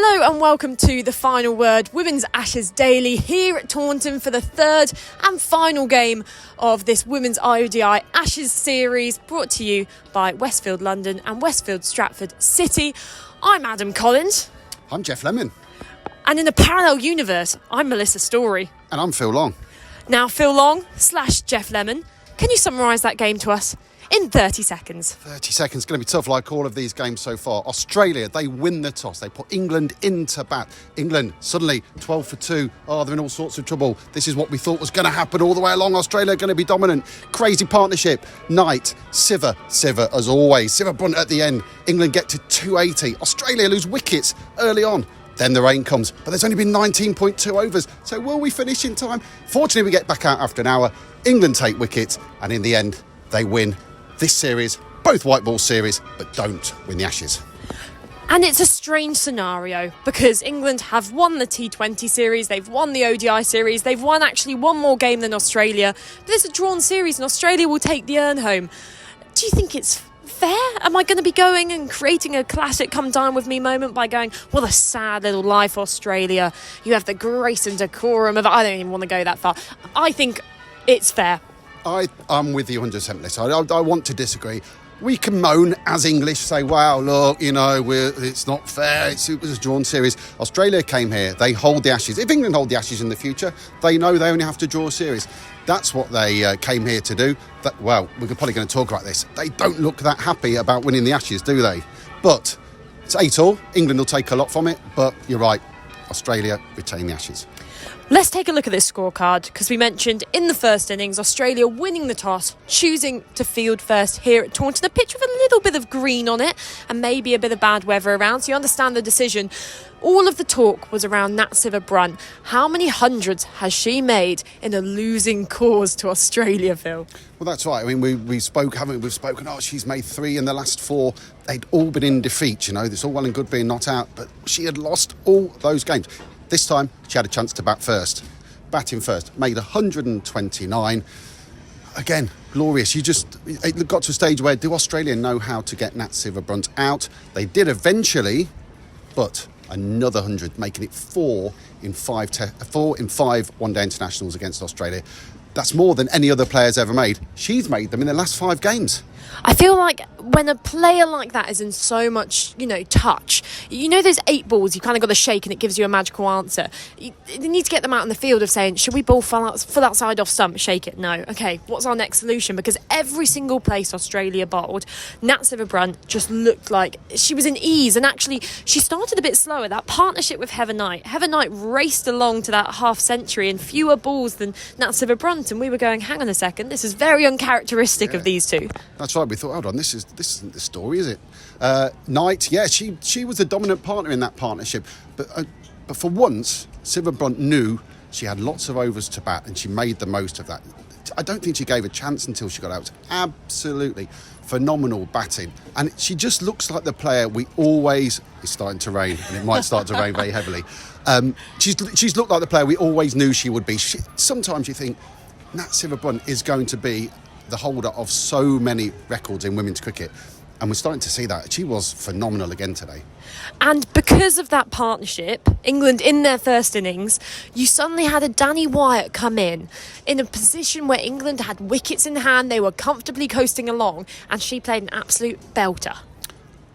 Hello and welcome to The Final Word, Women's Ashes Daily, here at Taunton for the third and final game of this Women's ODI Ashes series, brought to you by Westfield London and Westfield Stratford City. I'm Adam Collins. I'm Jeff Lemon. And in a parallel universe, I'm Melissa Story. And I'm Phil Long. Now, Phil Long / Jeff Lemon, can you summarise that game to us in 30 seconds? 30 seconds, going to be tough like all of these games so far. Australia, they win the toss. They put England into bat. England, suddenly 12 for 2. Oh, they're in all sorts of trouble. This is what we thought was going to happen all the way along. Australia are going to be dominant. Crazy partnership. Nat Sciver as always. Sciver-Brunt at the end. England get to 280. Australia lose wickets early on. Then the rain comes, but there's only been 19.2 overs. So will we finish in time? Fortunately, we get back out after an hour. England take wickets, and in the end, they win this series, both white ball series, but don't win the Ashes. And it's a strange scenario because England have won the T20 series, they've won the ODI series, they've won actually one more game than Australia. But it's a drawn series and Australia will take the urn home. Do you think it's fair? Am I going to be going and creating a classic come dine with me moment by going, what a sad little life, Australia. You have the grace and decorum of... I don't even want to go that far. I think it's fair. I'm with you 100% this. I want to disagree. We can moan as English, say, wow, look, you know, it's not fair. It was a drawn series. Australia came here. They hold the Ashes. If England hold the Ashes in the future, they know they only have to draw a series. That's what they came here to do. Well, we're probably going to talk about this. They don't look that happy about winning the Ashes, do they? But it's 8-all. England will take a lot from it. But you're right. Australia retain the Ashes. Let's take a look at this scorecard because we mentioned in the first innings Australia winning the toss, choosing to field first here at Taunton, a pitch with a little bit of green on it and maybe a bit of bad weather around, so you understand the decision. All of the talk was around Nat Sciver-Brunt. How many hundreds has she made in a losing cause to Australia, Phil? Well, that's right. I mean, we spoke, haven't we? We've spoken, she's made 3 in the last 4. They'd all been in defeat, you know. It's all well and good being not out, but she had lost all those games. This time, she had a chance to batting first, made 129. Again, glorious. It got to a stage where do Australia know how to get Nat Sciver-Brunt out? They did eventually, but another 100, making it 4 in 5 one-day internationals against Australia. That's more than any other player's ever made. She's made them in the last 5 games. I feel like when a player like that is in so much, touch, those 8 balls, you kind of got to shake and it gives you a magical answer. You need to get them out in the field of saying, should we ball full outside off stump, shake it? No. Okay, what's our next solution? Because every single place Australia bowled, Nat Sciver-Brunt just looked like she was in ease. And actually, she started a bit slower. That partnership with Heather Knight raced along to that half century in fewer balls than Nat Sciver-Brunt. And we were going, hang on a second, this is very uncharacteristic of these two. That's right. We thought, hold on, this isn't the story, is it? Knight, she was the dominant partner in that partnership. But for once, Sciver-Brunt knew she had lots of overs to bat and she made the most of that. I don't think she gave a chance until she got out. Absolutely phenomenal batting. And she just looks like the player we always... It's starting to rain, and it might start to rain very heavily. She's looked like the player we always knew she would be. Sometimes you think, Nat Sciver-Brunt is going to be the holder of so many records in women's cricket, and we're starting to see that. She was phenomenal again today. And because of that partnership, England in their first innings, you suddenly had a Danny Wyatt come in a position where England had wickets in hand, they were comfortably coasting along, and she played an absolute belter.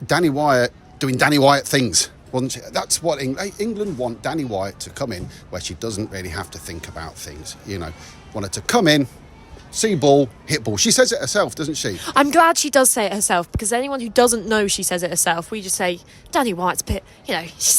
Danny Wyatt doing Danny Wyatt things, wasn't she? That's what England want Danny Wyatt to come in, where she doesn't really have to think about things, want her to come in, see ball, hit ball. She says it herself, doesn't she? I'm glad she does say it herself, because anyone who doesn't know she says it herself, we just say, Danny Wyatt's a bit, she's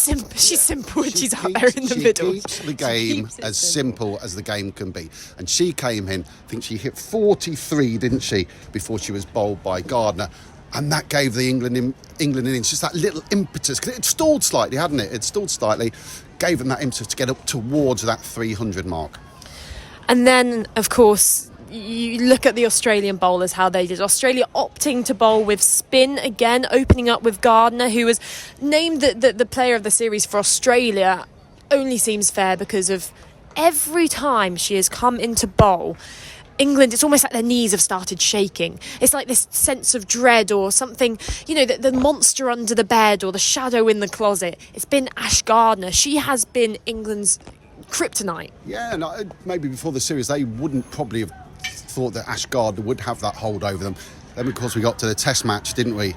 simple and she's out there in the middle. She keeps the game as simple as the game can be. And she came in, I think she hit 43, didn't she, before she was bowled by Gardner. And that gave the England innings just that little impetus. Because it stalled slightly, hadn't it? It stalled slightly, gave them that impetus to get up towards that 300 mark. And then, of course, you look at the Australian bowlers, how they did. Australia opting to bowl with spin again, opening up with Gardner, who was named the player of the series for Australia. Only seems fair because of every time she has come into bowl, England, it's almost like their knees have started shaking. It's like this sense of dread or something, the monster under the bed or the shadow in the closet. It's been Ash Gardner. She has been England's kryptonite. Yeah, and maybe before the series they wouldn't probably have thought that Ash Gardner would have that hold over them. Then, of course, we got to the Test match, didn't we?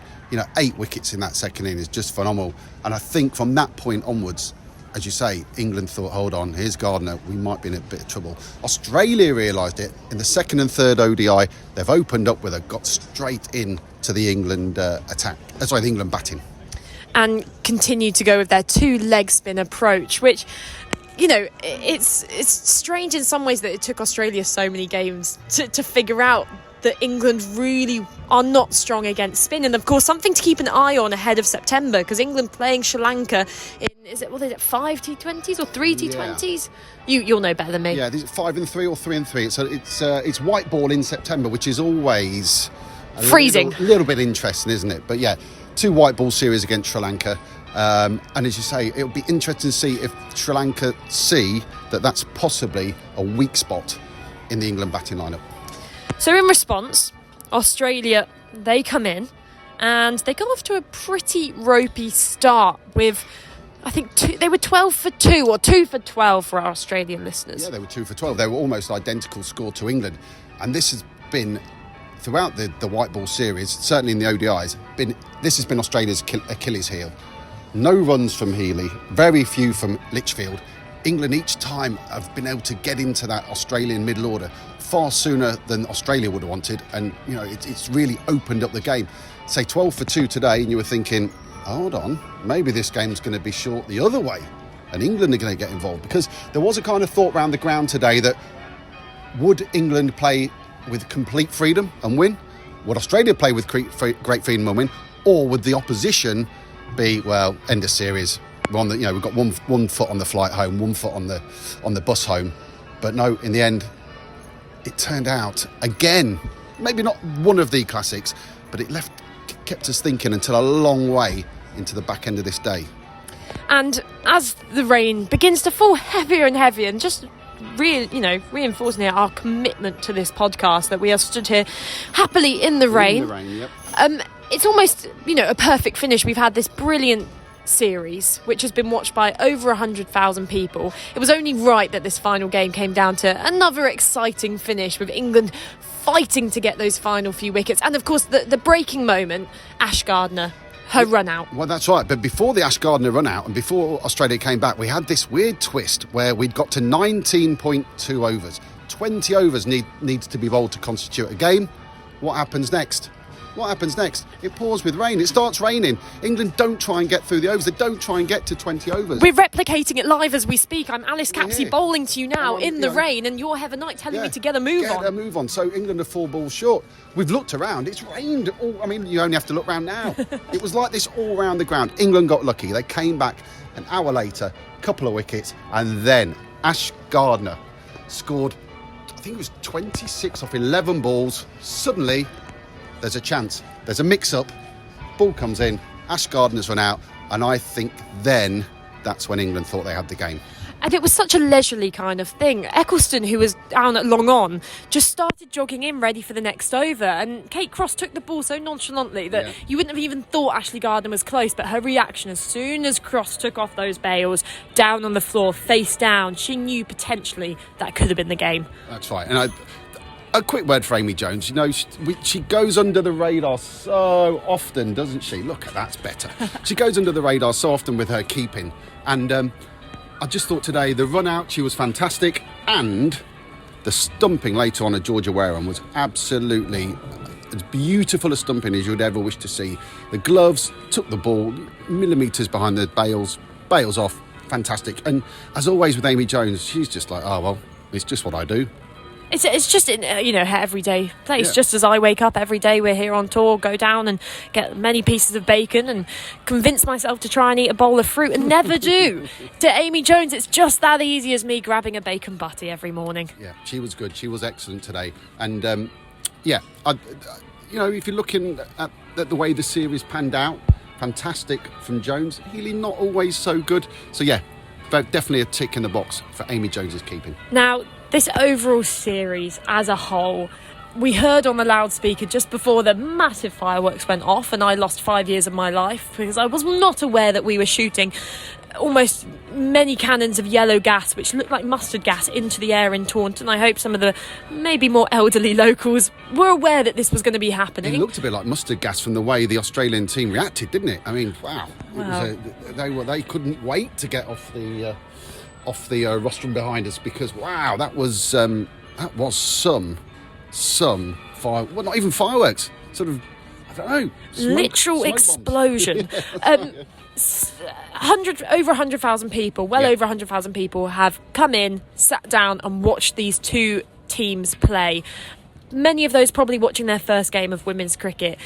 8 wickets in that second innings, just phenomenal. And I think from that point onwards, as you say, England thought, hold on, here's Gardner, we might be in a bit of trouble. Australia realised it. In the second and third ODI, they've opened up with her, got straight in to the England attack. The England batting. And continued to go with their 2-leg spin approach, which... it's strange in some ways that it took Australia so many games to figure out that England really are not strong against spin. And of course, something to keep an eye on ahead of September, because England playing Sri Lanka in, is it 5 T20s or 3 T20s? Yeah. You'll know better than me. Yeah, these are 5 and 3 or 3 and 3. So it's white ball in September, which is always freezing. A little bit interesting, isn't it? But yeah, 2 white ball series against Sri Lanka. And as you say, it'll be interesting to see if Sri Lanka see that that's possibly a weak spot in the England batting lineup. So in response, Australia, they come in and they got off to a pretty ropey start with, I think, they were 12 for 2 or 2 for 12 for our Australian listeners. Yeah, they were 2 for 12. They were almost identical score to England. And this has been, throughout the white ball series, certainly in the ODIs, this has been Australia's Achilles heel. No runs from Healy, very few from Litchfield. England each time have been able to get into that Australian middle order far sooner than Australia would have wanted, and it's really opened up the game. Say 12 for 2 today, and you were thinking, hold on, maybe this game's going to be short the other way, and England are going to get involved, because there was a kind of thought around the ground today that would England play with complete freedom and win? Would Australia play with great freedom and win? Or would the opposition be, well, end of series? We've got one foot on the flight home, 1 foot on the bus home. But no, in the end, it turned out, again, maybe not one of the classics, but it kept us thinking until a long way into the back end of this day. And as the rain begins to fall heavier and heavier, and just reinforcing here our commitment to this podcast, that we are stood here happily in the rain. In the rain, yep. It's almost, a perfect finish. We've had this brilliant series which has been watched by over 100,000 people. It was only right that this final game came down to another exciting finish, with England fighting to get those final few wickets, and of course the breaking moment, Ash Gardner, her run out. Well, that's right, but before the Ash Gardner run out and before Australia came back, we had this weird twist where we'd got to 19.2 overs. 20 overs needs to be bowled to constitute a game. What happens next? It pours with rain. It starts raining. England don't try and get through the overs. They don't try and get to 20 overs. We're replicating it live as we speak. I'm Alice Capsey bowling to you now in the rain, and you're Heather Knight telling me to get a move on. So England are 4 balls short. We've looked around. It's rained. You only have to look around now. It was like this all around the ground. England got lucky. They came back an hour later, a couple of wickets, and then Ash Gardner scored, I think it was 26 off 11 balls. Suddenly, there's a chance. There's a mix-up. Ball comes in. Ash Gardner's run out. And I think then that's when England thought they had the game. And it was such a leisurely kind of thing. Eccleston, who was down at long on, just started jogging in ready for the next over. And Kate Cross took the ball so nonchalantly that you wouldn't have even thought Ashley Gardner was close. But her reaction, as soon as Cross took off those bails, down on the floor, face down, she knew potentially that could have been the game. That's right. And a quick word for Amy Jones. She goes under the radar so often, doesn't she? Look, that's better. She goes under the radar so often with her keeping. And I just thought today, the run out, she was fantastic. And the stumping later on at Georgia Wareham was absolutely as beautiful a stumping as you'd ever wish to see. The gloves took the ball millimetres behind the bails off. Fantastic. And as always with Amy Jones, she's just like, oh, well, it's just what I do. It's just in her everyday place. Just as I wake up every day, we're here on tour, go down and get many pieces of bacon and convince myself to try and eat a bowl of fruit and never do. To Amy Jones, it's just that easy as me grabbing a bacon butty every morning. Yeah, she was good. She was excellent today. And if you're looking at the way the series panned out, fantastic from Jones. Healy not always so good. So yeah, definitely a tick in the box for Amy Jones's keeping. Now, This overall series as a whole, we heard on the loudspeaker just before the massive fireworks went off, and I lost 5 years of my life because I was not aware that we were shooting almost many cannons of yellow gas, which looked like mustard gas, into the air in Taunton. I hope some of the maybe more elderly locals were aware that this was going to be happening. It looked a bit like mustard gas from the way the Australian team reacted, didn't it? I mean, wow. They couldn't wait to get off the rostrum behind us, because wow, that was some fire. Well, not even fireworks. Sort of, I don't know. Literal smoke explosion. Over 100,000 people, over 100,000 people have come in, sat down and watched these two teams play. Many of those probably watching their first game of women's cricket.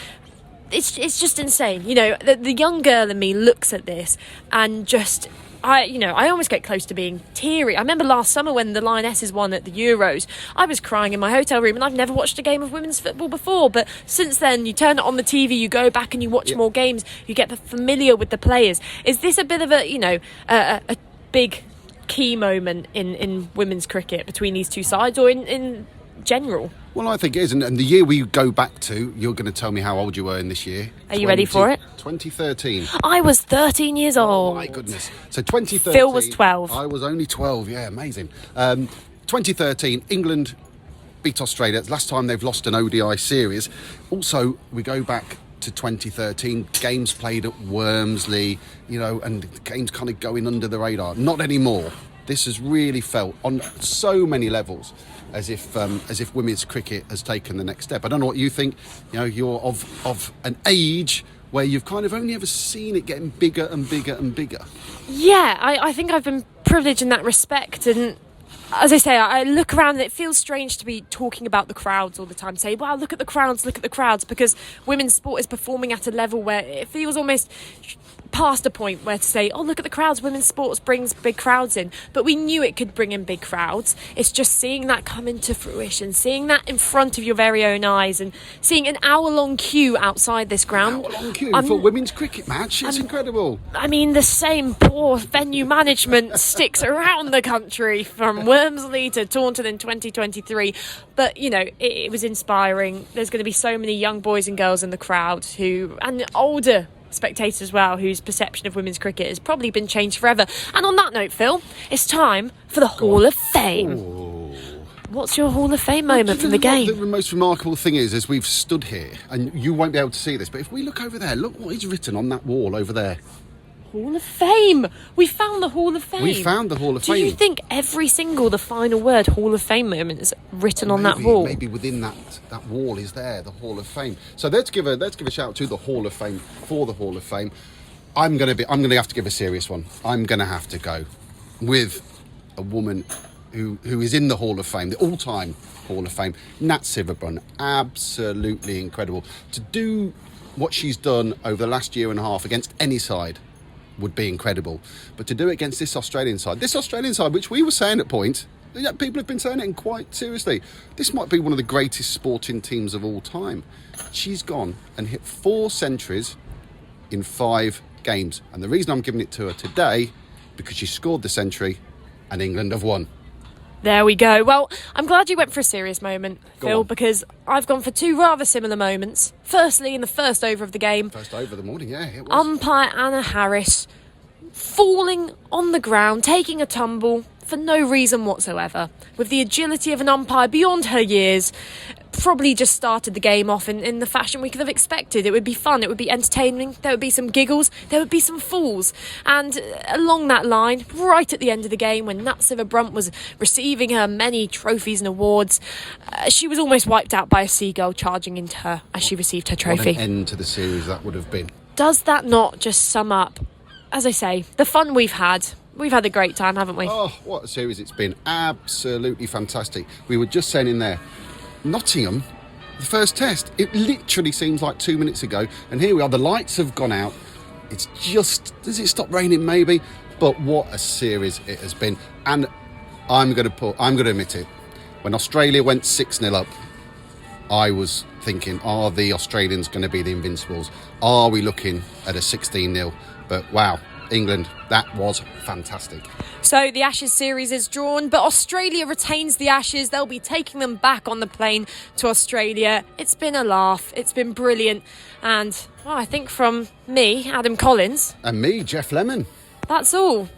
It's just insane. You know, the young girl in me looks at this and just... I almost get close to being teary. I remember last summer when the Lionesses won at the Euros, I was crying in my hotel room, and I've never watched a game of women's football before. But since then, you turn it on the TV, you go back and you watch more games, you get familiar with the players. Is this a bit of a big key moment in women's cricket between these two sides, or in general? Well, I think it is. And the year we go back to, you're going to tell me how old you were in this year. Are you ready for it? 2013. I was 13 years old. Oh, my goodness. So 2013. Phil was 12. I was only 12. Yeah, amazing. 2013, England beat Australia. Last time they've lost an ODI series. Also, we go back to 2013, games played at Wormsley, and games kind of going under the radar. Not anymore. This has really felt on so many levels as if women's cricket has taken the next step. I don't know what you think. You're of an age where you've kind of only ever seen it getting bigger and bigger and bigger. Yeah, I think I've been privileged in that respect, and as I say, I look around and it feels strange to be talking about the crowds all the time. Say, wow, look at the crowds, because women's sport is performing at a level where it feels almost past a point where to say, oh, look at the crowds, women's sports brings big crowds in. But we knew it could bring in big crowds. It's just seeing that come into fruition, seeing that in front of your very own eyes, and seeing an hour-long queue outside this ground. An hour-long queue for a women's cricket match? It's incredible. I mean, the same poor venue management sticks around the country, from Wormsley to Taunton in 2023. But, it was inspiring. There's going to be so many young boys and girls in the crowd and older spectators as well, whose perception of women's cricket has probably been changed forever. And on that note, Phil, it's time for the Hall of Fame. Ooh. What's your Hall of Fame moment from the game? The most remarkable thing is we've stood here, and you won't be able to see this, but if we look over there, look what is written on that wall over there. Hall of Fame. We found the Hall of Fame. We found the Hall of Fame. Do you think every single, the final word, Hall of Fame moment is written on that wall? Maybe within that wall is there, the Hall of Fame. So let's give a shout to the Hall of Fame, for the Hall of Fame. I'm gonna have to give a serious one. I'm gonna have to go with a woman who is in the Hall of Fame, the all-time Hall of Fame, Nat Sciver-Brunt. Absolutely incredible. To do what she's done over the last year and a half against any side would be incredible, but to do it against this Australian side, which we were saying at point, people have been saying it quite seriously, this might be one of the greatest sporting teams of all time. She's gone and hit 4 centuries in 5 games, and the reason I'm giving it to her today, because she scored the century and England have won. There we go. Well, I'm glad you went for a serious moment, Phil, because I've gone for 2 rather similar moments. Firstly, in the first over of the game. First over of the morning, yeah, it was. Umpire Anna Harris falling on the ground, taking a tumble for no reason whatsoever, with the agility of an umpire beyond her years. Probably just started the game off in the fashion we could have expected. It would be fun, it would be entertaining, there would be some giggles, there would be some falls. And along that line, right at the end of the game, when Nat Sciver-Brunt was receiving her many trophies and awards, she was almost wiped out by a seagull charging into her as she received her trophy. What an end to the series that would have been. Does that not just sum up, as I say, the fun we've had? We've had a great time, haven't we? Oh, what a series it's been. Absolutely fantastic. We were just saying in there, Nottingham, the first test, it literally seems like 2 minutes ago, and here we are, the lights have gone out. It's just, does it stop raining maybe? But what a series it has been. And I'm going to admit it, when Australia went 6-0 up, I was thinking, are the Australians going to be the Invincibles? Are we looking at a 16-0? But wow, England. That was fantastic. So the Ashes series is drawn, but Australia retains the Ashes. They'll be taking them back on the plane to Australia. It's been a laugh. It's been brilliant. And, well, I think from me, Adam Collins. And me, Jeff Lemon. That's all.